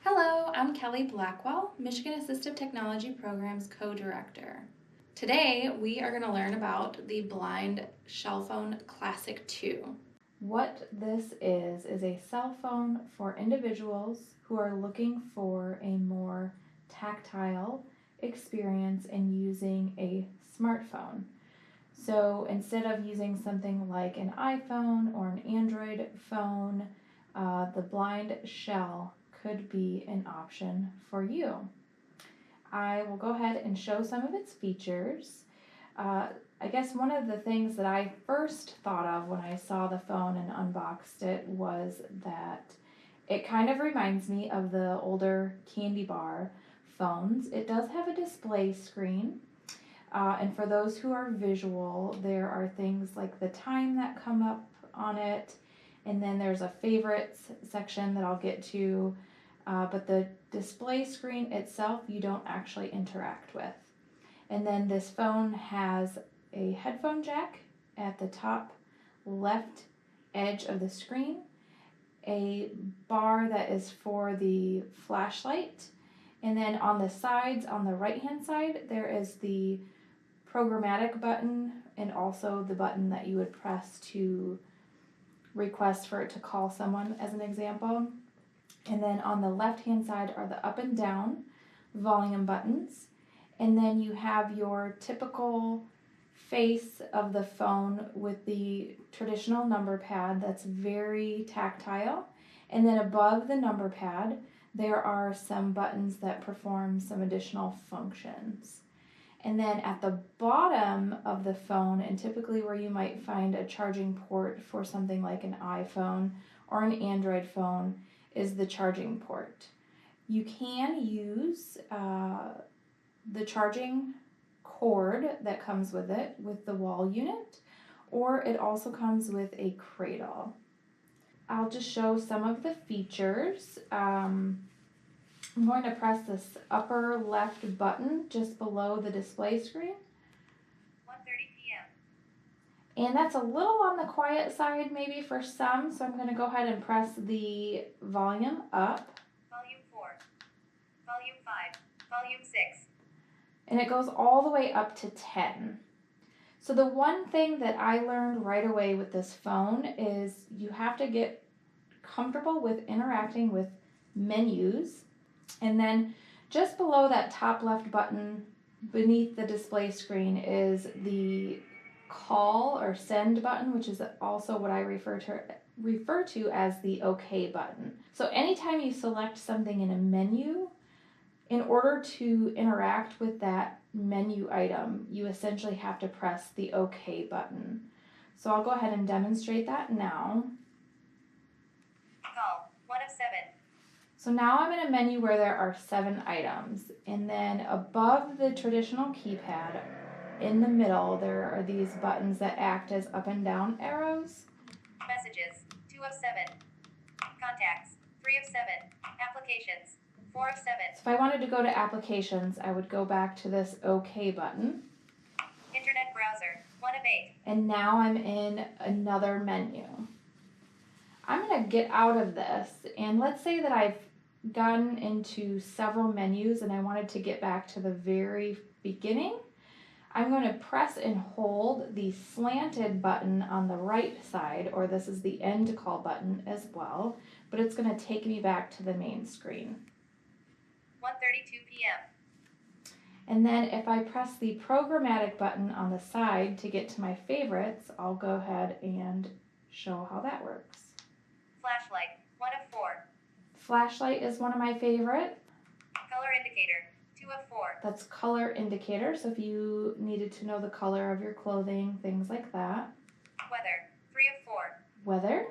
Hello, I'm Kellie Blackwell, Michigan Assistive Technology Program's co-director. Today, we are going to learn about the BlindShell Phone Classic 2. What this is a cell phone for individuals who are looking for a more tactile experience in using a smartphone. So instead of using something like an iPhone or an Android phone, the BlindShell could be an option for you. I will go ahead and show some of its features. I guess one of the things that I first thought of when I saw the phone and unboxed it was that it kind of reminds me of the older candy bar phones. It does have a display screen. And for those who are visual, there are things like the time that come up on it, and then there's a favorites section that I'll get to, but the display screen itself you don't actually interact with. And then this phone has a headphone jack at the top left edge of the screen, a bar that is for the flashlight, and then on the sides, on the right hand side, there is the programmatic button and also the button that you would press to request for it to call someone, as an example. And then on the left hand side are the up and down volume buttons, and then you have your typical face of the phone with the traditional number pad that's very tactile, and then above the number pad there are some buttons that perform some additional functions. And then at the bottom of the phone, and typically where you might find a charging port for something like an iPhone or an Android phone, is the charging port. You can use the charging cord that comes with it with the wall unit, or it also comes with a cradle. I'll just show some of the features. I'm going to press this upper left button just below the display screen. 1:30 p.m. And that's a little on the quiet side maybe for some, so I'm going to go ahead and press the volume up. Volume 4. Volume 5. Volume 6. And it goes all the way up to 10. So the one thing that I learned right away with this phone is you have to get comfortable with interacting with menus. And then just below that top left button beneath the display screen is the call or send button, which is also what I refer to as the OK button. So anytime you select something in a menu, in order to interact with that menu item, you essentially have to press the OK button. So I'll go ahead and demonstrate that now. Call 1 of 7. So now I'm in a menu where there are 7 items, and then above the traditional keypad, in the middle, there are these buttons that act as up and down arrows. Messages 2 of 7. Contacts 3 of 7. Applications 4 of 7. So if I wanted to go to applications, I would go back to this OK button. Internet browser 1 of 8. And now I'm in another menu. I'm going to get out of this, and let's say that I've gotten into several menus and I wanted to get back to the very beginning. I'm going to press and hold the slanted button on the right side, or this is the end call button as well, but it's going to take me back to the main screen. 1:32 p.m. And then if I press the programmatic button on the side to get to my favorites, I'll go ahead and show how that works. Flashlight 1 of 4. Flashlight is one of my favorite. Color indicator 2 of 4. That's color indicator, so if you needed to know the color of your clothing, things like that. Weather 3 of 4. Weather.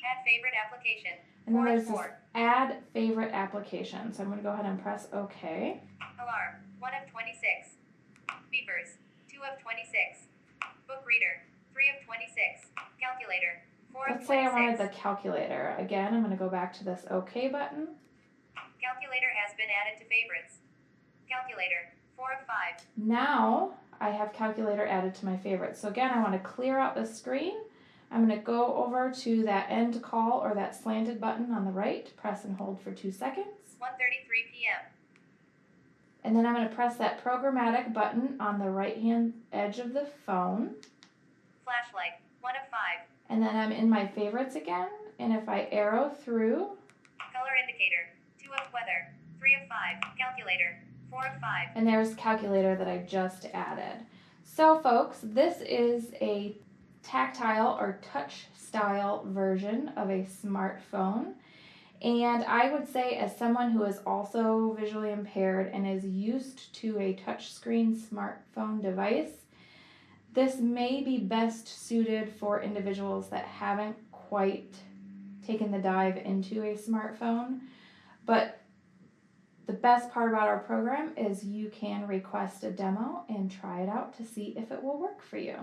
Add favorite application And then 4 of there's this 4. add favorite application. So I'm going to go ahead and press OK. Alarm 1 of 26. Beepers 2 of 26. Book reader 3 of 26. Calculator 4 of 26. Let's say I wanted the calculator. Again, I'm going to go back to this OK button. Calculator has been added to favorites. Calculator 4 of 5. Now I have calculator added to my favorites. So again, I want to clear out the screen. I'm going to go over to that end call or that slanted button on the right, press and hold for 2 seconds. 1:33 p.m. And then I'm going to press that programmatic button on the right-hand edge of the phone. Flashlight, 1 of 5. And then I'm in my favorites again. And if I arrow through, Color indicator, 2 of weather, 3 of 5. Calculator, 4 of 5. and there's calculator that I just added. So folks, this is a tactile or touch style version of a smartphone. And I would say, as someone who is also visually impaired and is used to a touchscreen smartphone device, this may be best suited for individuals that haven't quite taken the dive into a smartphone. But the best part about our program is you can request a demo and try it out to see if it will work for you.